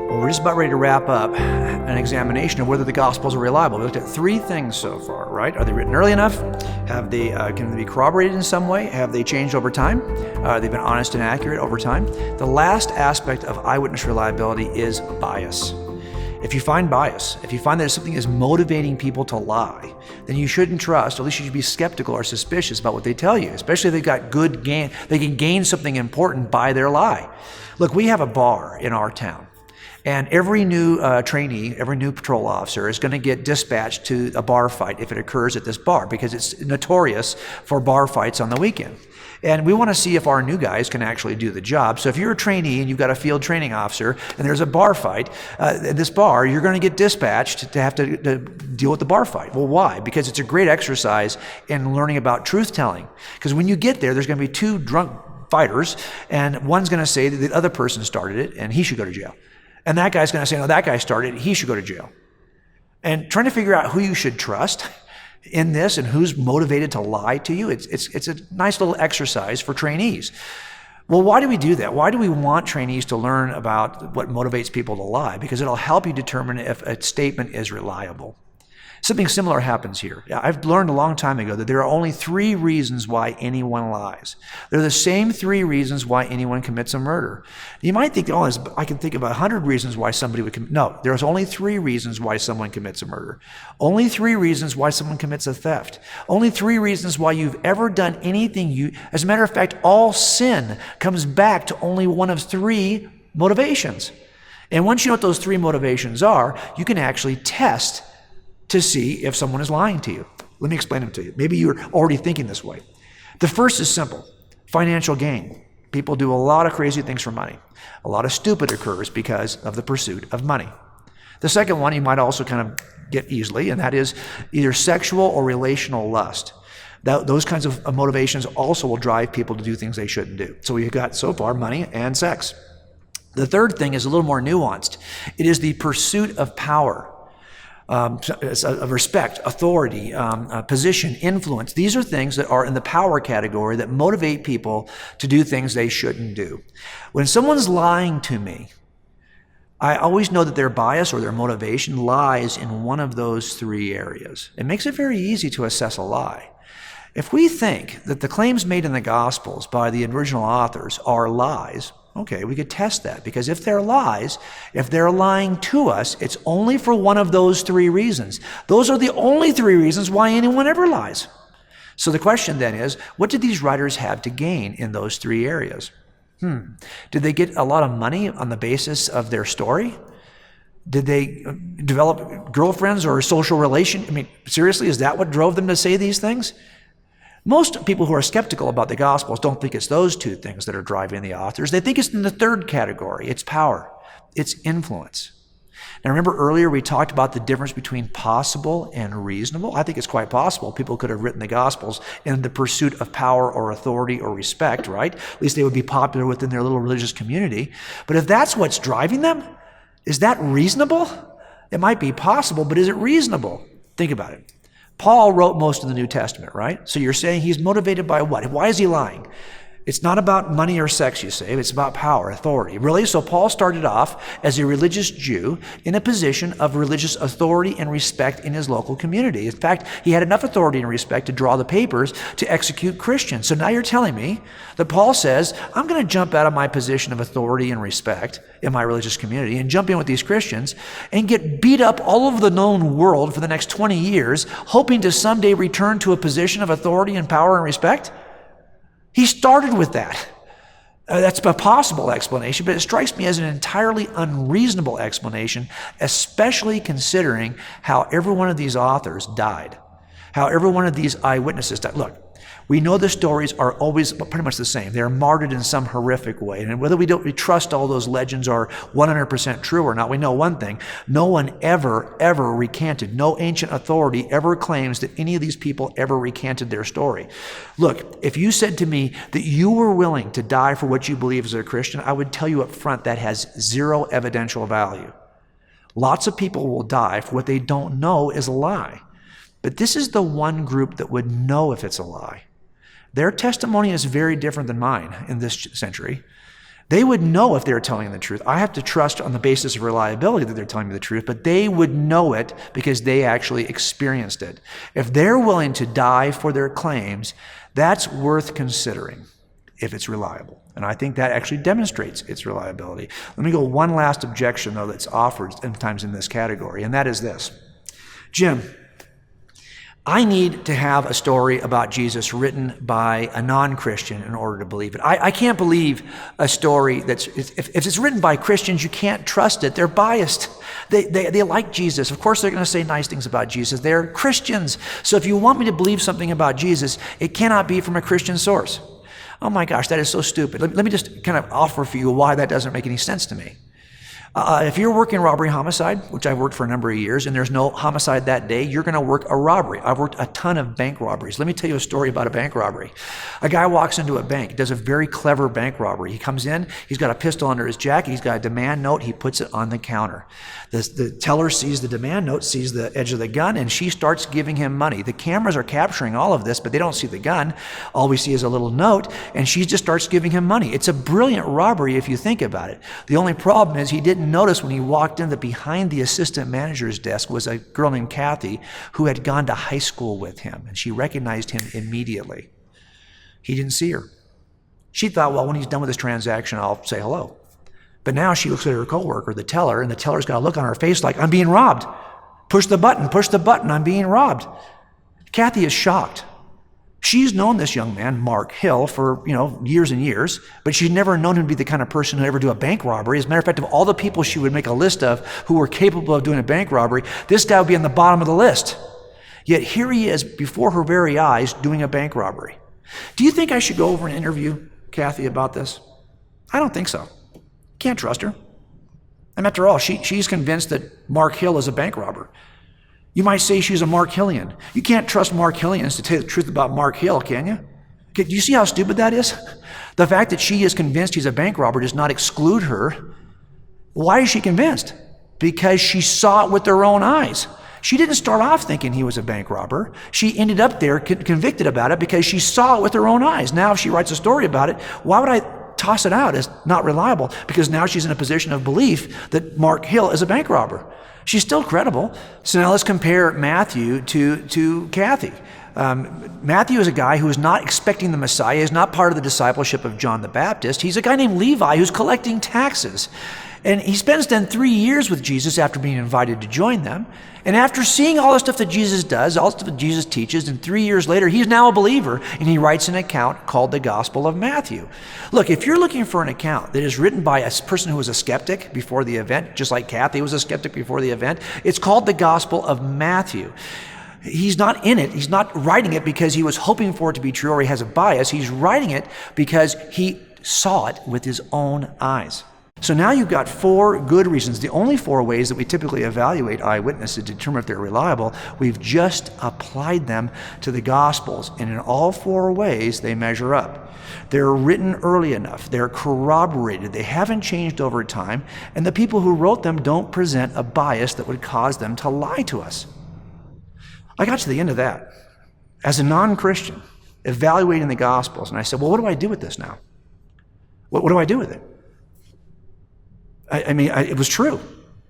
Well, we're just about ready to wrap up an examination of whether the Gospels are reliable. We looked at three things so far, right? Are they written early enough? Have they can they be corroborated in some way? Have they changed over time? They've been honest and accurate over time. The last aspect of eyewitness reliability is bias. If you find bias, if you find that something is motivating people to lie, then you shouldn't trust, or at least you should be skeptical or suspicious about what they tell you, especially if they've got good gain. They can gain something important by their lie. Look, we have a bar in our town. And every new trainee, every new patrol officer is going to get dispatched to a bar fight if it occurs at this bar, because it's notorious for bar fights on the weekend. And we want to see if our new guys can actually do the job. So if you're a trainee and you've got a field training officer and there's a bar fight at this bar, you're going to get dispatched to have to deal with the bar fight. Well, why? Because it's a great exercise in learning about truth telling. Because when you get there, there's going to be two drunk fighters, and one's going to say that the other person started it and he should go to jail. And that guy's going to say, no, that guy started it, he should go to jail. And trying to figure out who you should trust in this and who's motivated to lie to you, it's a nice little exercise for trainees. Well, why do we do that? Why do we want trainees to learn about what motivates people to lie? Because it'll help you determine if a statement is reliable. Something similar happens here. I've learned a long time ago that there are only 3 reasons why anyone lies. They're the same 3 reasons why anyone commits a murder. You might think, oh, I can think of 100 reasons why somebody would commit. No, there's only 3 reasons why someone commits a murder. Only 3 reasons why someone commits a theft. Only 3 reasons why you've ever done anything. As a matter of fact, all sin comes back to only one of 3 motivations. And once you know what those 3 motivations are, you can actually test to see if someone is lying to you. Let me explain them to you. Maybe you're already thinking this way. The first is simple: financial gain. People do a lot of crazy things for money. A lot of stupid occurs because of the pursuit of money. The second one you might also kind of get easily, and that is either sexual or relational lust. Those kinds of motivations also will drive people to do things they shouldn't do. So we've got so far money and sex. The third thing is a little more nuanced. It is the pursuit of power. Of respect, authority, position, influence. These are things that are in the power category that motivate people to do things they shouldn't do. When someone's lying to me, I always know that their bias or their motivation lies in one of those 3 areas. It makes it very easy to assess a lie. If we think that the claims made in the Gospels by the original authors are lies, okay, we could test that, because if they're lies, if they're lying to us, it's only for one of those 3 reasons. Those are the only 3 reasons why anyone ever lies. So the question then is, what did these writers have to gain in those 3 areas? Did they get a lot of money on the basis of their story? Did they develop girlfriends or social relations? I mean, seriously, is that what drove them to say these things? Most people who are skeptical about the Gospels don't think it's those 2 things that are driving the authors. They think it's in the third category. It's power. It's influence. Now, remember earlier we talked about the difference between possible and reasonable? I think it's quite possible people could have written the Gospels in the pursuit of power or authority or respect, right? At least they would be popular within their little religious community. But if that's what's driving them, is that reasonable? It might be possible, but is it reasonable? Think about it. Paul wrote most of the New Testament, right? So you're saying he's motivated by what? Why is he lying? It's not about money or sex, you say. It's about power, authority. Really? So Paul started off as a religious Jew in a position of religious authority and respect in his local community. In fact, he had enough authority and respect to draw the papers to execute Christians. So now you're telling me that Paul says, I'm going to jump out of my position of authority and respect in my religious community and jump in with these Christians and get beat up all over the known world for the next 20 years, hoping to someday return to a position of authority and power and respect? He started with that. That's a possible explanation, but it strikes me as an entirely unreasonable explanation, especially considering how every one of these authors died, how every one of these eyewitnesses died. Look, we know the stories are always pretty much the same. They're martyred in some horrific way. And whether we trust all those legends are 100% true or not, we know one thing. No one ever recanted. No ancient authority ever claims that any of these people ever recanted their story. Look, if you said to me that you were willing to die for what you believe as a Christian, I would tell you up front that has 0 evidential value. Lots of people will die for what they don't know is a lie. But this is the one group that would know if it's a lie. Their testimony is very different than mine in this century. They would know if they're telling the truth. I have to trust on the basis of reliability that they're telling me the truth, but they would know it because they actually experienced it. If they're willing to die for their claims, that's worth considering if it's reliable. And I think that actually demonstrates its reliability. Let me go one last objection, though, that's offered sometimes in this category, and that is this. Jim, I need to have a story about Jesus written by a non-Christian in order to believe it. I can't believe a story if it's written by Christians, you can't trust it. They're biased. They like Jesus. Of course, they're going to say nice things about Jesus. They're Christians. So if you want me to believe something about Jesus, it cannot be from a Christian source. Oh my gosh, that is so stupid. Let me just kind of offer for you why that doesn't make any sense to me. If you're working robbery homicide, which I've worked for a number of years, and there's no homicide that day, you're going to work a robbery. I've worked a ton of bank robberies. Let me tell you a story about a bank robbery. A guy walks into a bank, does a very clever bank robbery. He comes in, he's got a pistol under his jacket, he's got a demand note, he puts it on the counter. The teller sees the demand note, sees the edge of the gun, and she starts giving him money. The cameras are capturing all of this, but they don't see the gun. All we see is a little note, and she just starts giving him money. It's a brilliant robbery if you think about it. The only problem is he didn't notice when he walked in that behind the assistant manager's desk was a girl named Kathy who had gone to high school with him, and she recognized him immediately. He didn't see her. She thought, well, when he's done with this transaction, I'll say hello. But now she looks at her coworker, the teller, and the teller's got a look on her face like, I'm being robbed. Push the button, I'm being robbed. Kathy is shocked. She's known this young man, Mark Hill, for years and years, but she'd never known him to be the kind of person who'd ever do a bank robbery. As a matter of fact, of all the people she would make a list of who were capable of doing a bank robbery, this guy would be on the bottom of the list. Yet here he is before her very eyes doing a bank robbery. Do you think I should go over and interview Kathy about this? I don't think so. Can't trust her. And after all, she's convinced that Mark Hill is a bank robber. You might say she's a Mark Hillian. You can't trust Mark Hillians to tell the truth about Mark Hill, can you? Do you see how stupid that is? The fact that she is convinced he's a bank robber does not exclude her. Why is she convinced? Because she saw it with her own eyes. She didn't start off thinking he was a bank robber. She ended up there convicted about it because she saw it with her own eyes. Now if she writes a story about it, why would I toss it out as not reliable? Because now she's in a position of belief that Mark Hill is a bank robber. She's still credible. So now let's compare Matthew to Kathy. Matthew is a guy who is not expecting the Messiah. He's not part of the discipleship of John the Baptist. He's a guy named Levi who's collecting taxes. And he spends then 3 years with Jesus after being invited to join them. And after seeing all the stuff that Jesus does, all the stuff that Jesus teaches, and 3 years later, he's now a believer, and he writes an account called the Gospel of Matthew. Look, if you're looking for an account that is written by a person who was a skeptic before the event, just like Kathy was a skeptic before the event, it's called the Gospel of Matthew. He's not in it. He's not writing it because he was hoping for it to be true or he has a bias. He's writing it because he saw it with his own eyes. So now you've got 4 good reasons, the only 4 ways that we typically evaluate eyewitnesses to determine if they're reliable. We've just applied them to the Gospels, and in all 4 ways, they measure up. They're written early enough, they're corroborated, they haven't changed over time, and the people who wrote them don't present a bias that would cause them to lie to us. I got to the end of that as a non-Christian, evaluating the Gospels, and I said, well, what do I do with this now? What do I do with it? It was true.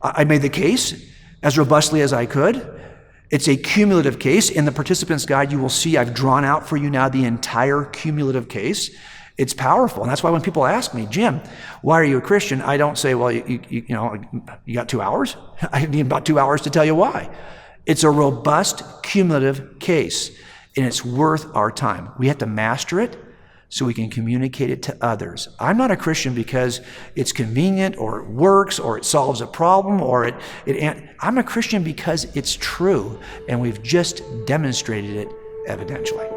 I made the case as robustly as I could. It's a cumulative case. In the participant's guide, you will see I've drawn out for you now the entire cumulative case. It's powerful. And that's why when people ask me, Jim, why are you a Christian? I don't say, well, you got 2 hours? I need about 2 hours to tell you why. It's a robust cumulative case, and it's worth our time. We have to master it so we can communicate it to others. I'm not a Christian because it's convenient or it works or it solves a problem or I'm a Christian because it's true, and we've just demonstrated it evidentially.